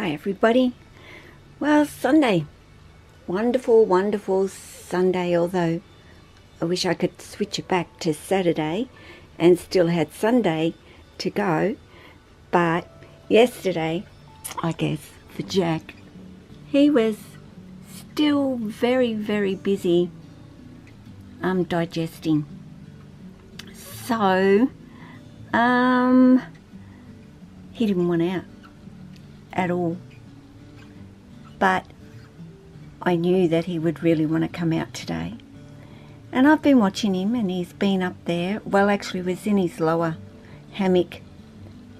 Hi everybody. Well, Sunday. Wonderful, wonderful Sunday, although I wish I could switch it back to Saturday and still had Sunday to go. But yesterday, I guess, for Jack, he was still very, very busy digesting. So, he didn't want out at all, but I knew that he would really want to come out today, and I've been watching him, and he's been up there. Well, actually was in his lower hammock.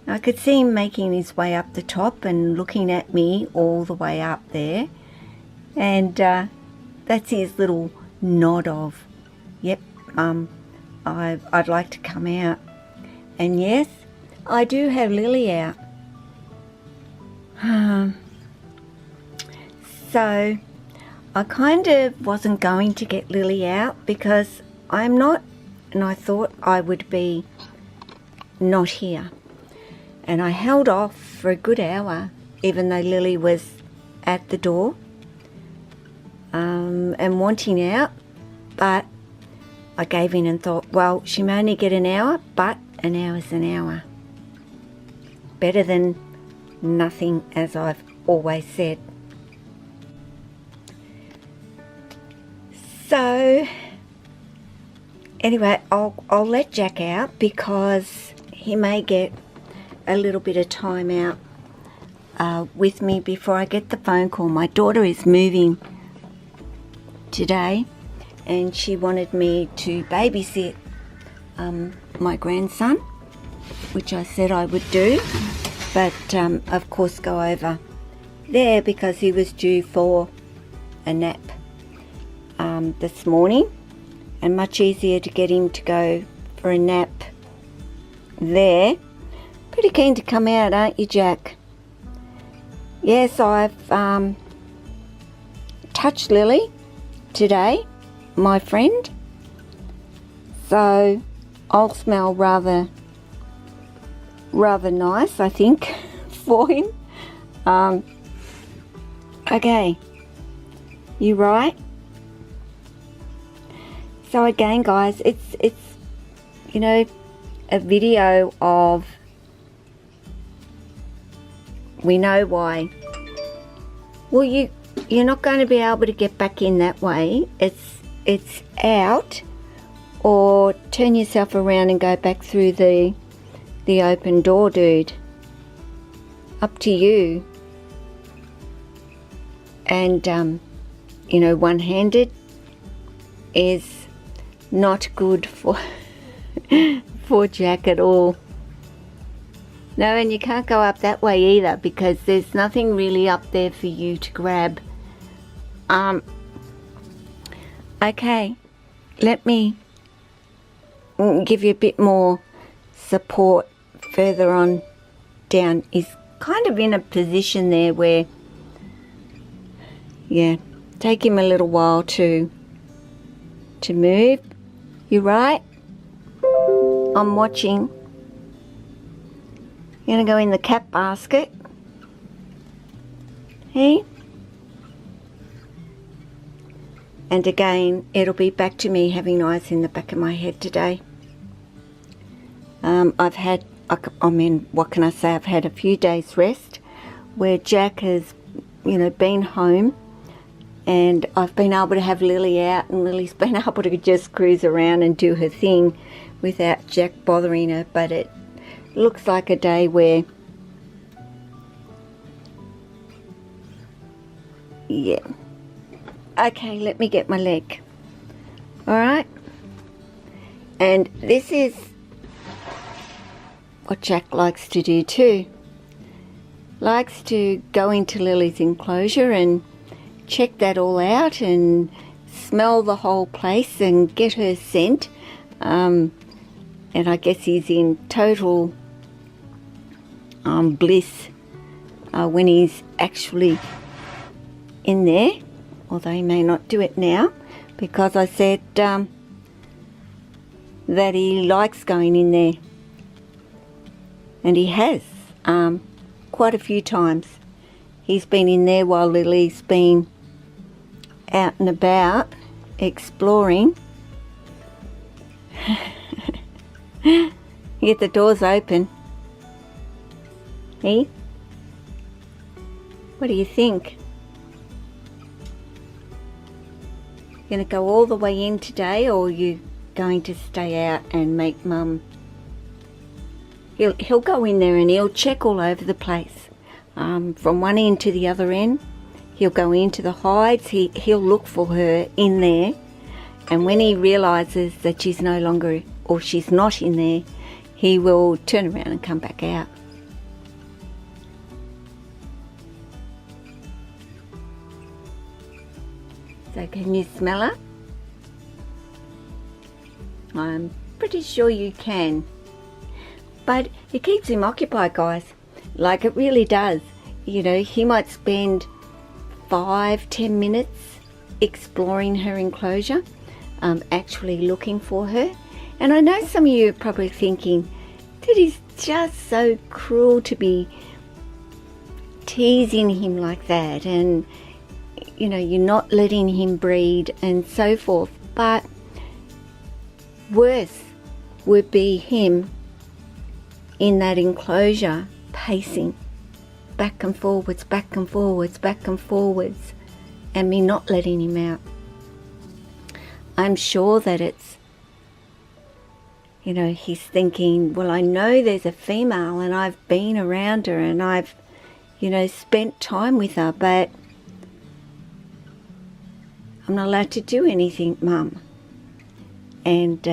I could see him making his way up the top and looking at me all the way up there, and that's his little nod of, yep, I'd like to come out. And yes, I do have Lily out. So I kind of wasn't going to get Lily out because I'm not, and I thought I would be not here. And I held off for a good hour, even though Lily was at the door and wanting out. But I gave in and thought, well, she may only get an hour, but an hour's an hour. Better than nothing, as I've always said. So anyway, I'll let Jack out because he may get a little bit of time out with me before I get the phone call. My daughter is moving today, and she wanted me to babysit my grandson, which I said I would do, but of course go over there because he was due for a nap this morning, and much easier to get him to go for a nap there. Pretty keen to come out, aren't you, Jack? Yes, I've touched Lily today, my friend, so I'll smell rather nice, I think, for him. Okay, you right? So again, guys, it's you know, a video of, we know why. Well, you're not going to be able to get back in that way. It's out, or turn yourself around and go back through the open door, dude. Up to you. And you know, one-handed is not good for for Jack at all. No, and you can't go up that way either because there's nothing really up there for you to grab. Okay, let me give you a bit more support further on down. He's kind of in a position there where, yeah, take him a little while to move. You right? I'm watching. You're gonna go in the cat basket. Hey? And again, it'll be back to me having eyes in the back of my head today. I've had, I mean, what can I say? I've had a few days rest where Jack has, you know, been home, and I've been able to have Lily out, and Lily's been able to just cruise around and do her thing without Jack bothering her. But it looks like a day where, yeah. Okay, let me get my leg. Alright? And this is what Jack likes to do too. Likes to go into Lily's enclosure and check that all out and smell the whole place and get her scent. And I guess he's in total bliss when he's actually in there, although he may not do it now because I said that he likes going in there, and he has quite a few times he's been in there while Lily's been out and about exploring. Yet the door's open. Hey? What do you think? Gonna go all the way in today, or are you going to stay out and make Mum? He'll go in there and he'll check all over the place, from one end to the other end. He'll go into the hides. He'll look for her in there, and when he realizes that she's no longer, or she's not in there, he will turn around and come back out. So can you smell her? I'm pretty sure you can. But it keeps him occupied, guys. Like, it really does. You know, he might spend 5-10 minutes exploring her enclosure, actually looking for her. And I know some of you are probably thinking that is just so cruel to be teasing him like that, and you know, you're not letting him breed and so forth. But worse would be him in that enclosure pacing back and forwards, back and forwards, back and forwards, and me not letting him out. I'm sure that it's, you know, he's thinking, well, I know there's a female and I've been around her and I've, you know, spent time with her, but I'm not allowed to do anything, Mum. And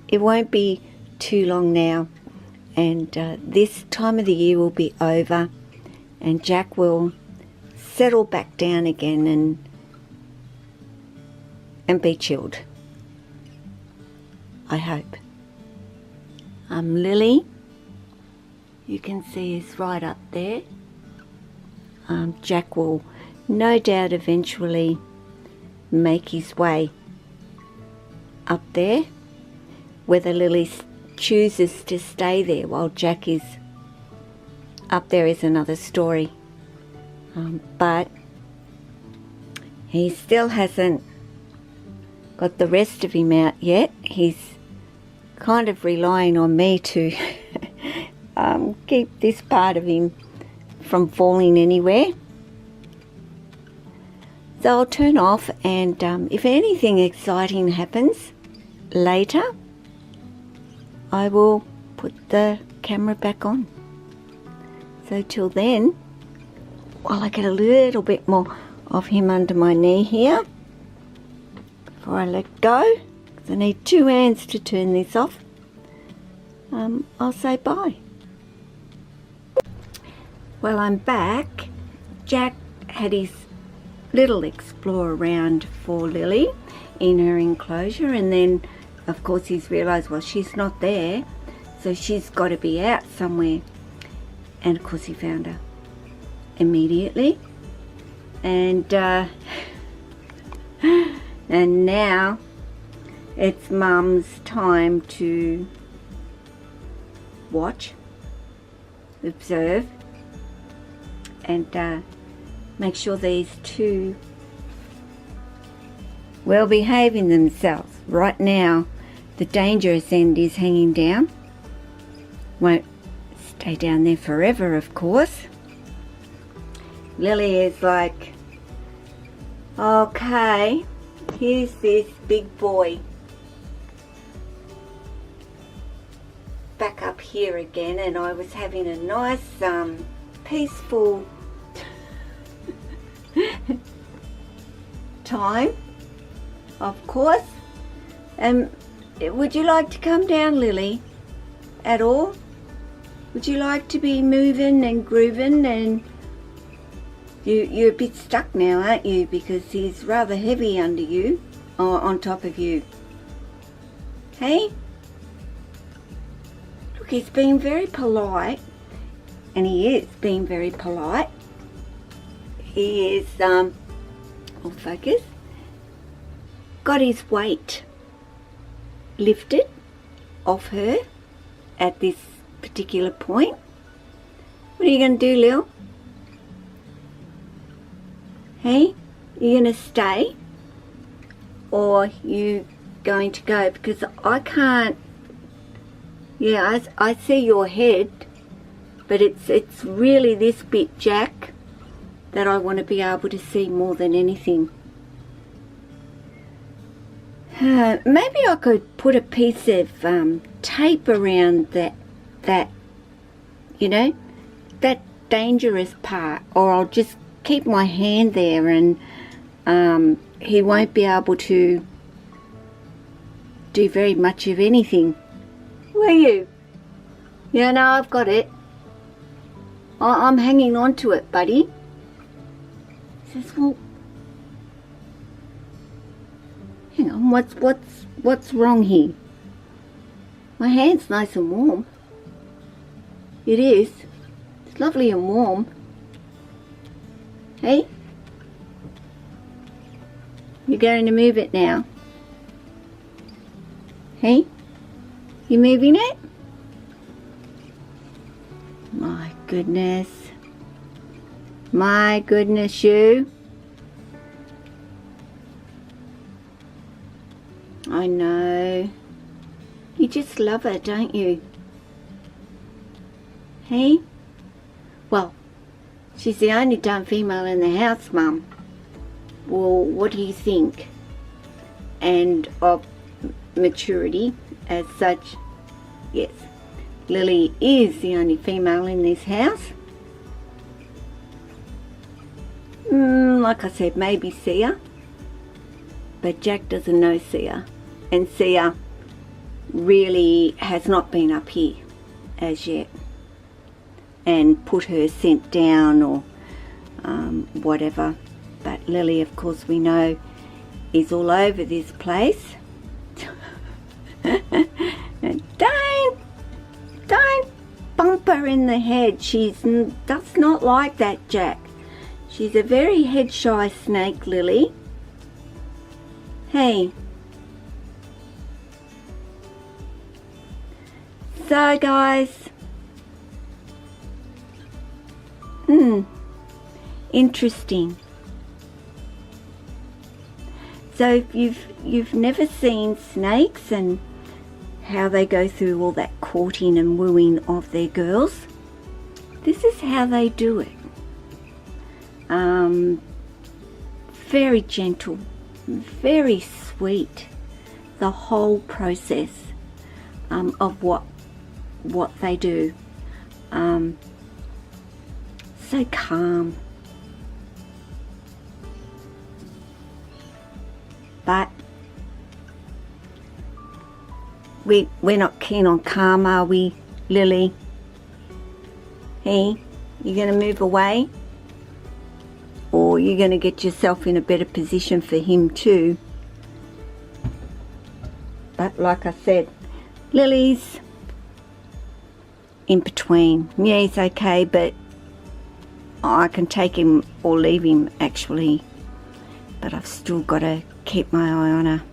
it won't be too long now, and this time of the year will be over, and Jack will settle back down again and be chilled. I hope. Lily, you can see is right up there. Jack will no doubt eventually make his way up there. Whether Lily chooses to stay there while Jack is up there is another story. But he still hasn't got the rest of him out yet. He's kind of relying on me to keep this part of him from falling anywhere. So I'll turn off, and if anything exciting happens later, I will put the camera back on. So till then, while I get a little bit more of him under my knee here, before I let go, because I need 2 hands to turn this off, I'll say bye. Well, I'm back. Jack had his little explore around for Lily in her enclosure, and then of course he's realised, well, she's not there, so she's got to be out somewhere, and of course he found her immediately, and and now it's Mum's time to watch, observe, and make sure these two well behaving themselves. Right now the dangerous end is hanging down. Won't stay down there forever, of course. Lily is like, okay, here's this big boy back up here again, and I was having a nice peaceful time, of course. Would you like to come down, Lily, at all? Would you like to be moving and grooving? And you're a bit stuck now, aren't you, because he's rather heavy under you, or on top of you. Hey, look, he's being very polite, and he is being very polite. He is all focus, got his weight lifted off her at this particular point. What do are you going to do, Lil? Hey, you going to stay? Or you going to go? Because I can't, yeah, I see your head, but it's really this bit, Jack, that I want to be able to see more than anything. Maybe I could put a piece of tape around that, you know, that dangerous part, or I'll just keep my hand there and he won't be able to do very much of anything. Where are you? Yeah, no, I've got it. I'm hanging on to it, buddy. He says, well, hang on, what's wrong here? My hand's nice and warm. It is. It's lovely and warm. Hey? You're going to move it now. Hey? You moving it? My goodness. My goodness, you. I know. You just love her, don't you? Hey? Well, she's the only dumb female in the house, Mum. Well, what do you think? And of maturity as such, yes, Lily is the only female in this house. Like I said, maybe Sia, but Jack doesn't know Sia, and Sia really has not been up here as yet and put her scent down or whatever. But Lily, of course, we know is all over this place. Don't bump her in the head. She does not like that, Jack. She's a very head shy snake, Lily. Hey. So guys, interesting. So if you've never seen snakes and how they go through all that courting and wooing of their girls, this is how they do it. Very gentle, very sweet, the whole process of what they do. So calm. But we're not keen on calm, are we, Lily? Hey, you going to move away? Or you're going to get yourself in a better position for him too? But like I said, Lily's in between. Yeah, he's okay, but I can take him or leave him actually. But I've still got to keep my eye on her.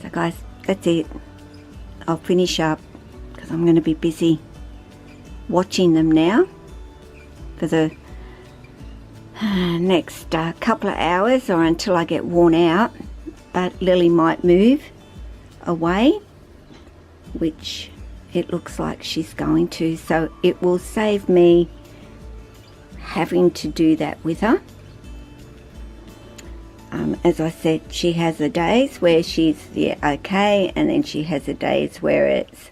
So guys, that's it. I'll finish up because I'm going to be busy watching them now for the next couple of hours or until I get worn out. But Lily might move away, which it looks like she's going to, so it will save me having to do that with her. As I said, she has her days where she's okay, and then she has her days where it's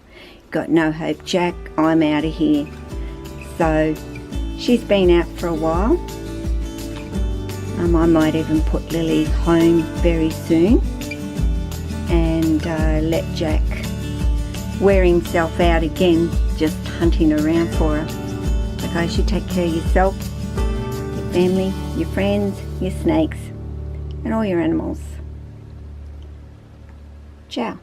got no hope, Jack, I'm out of here. So she's been out for a while. I might even put Lily home very soon and let Jack wear himself out again just hunting around for her. So guys, you take care of yourself, your family, your friends, your snakes and all your animals. Ciao.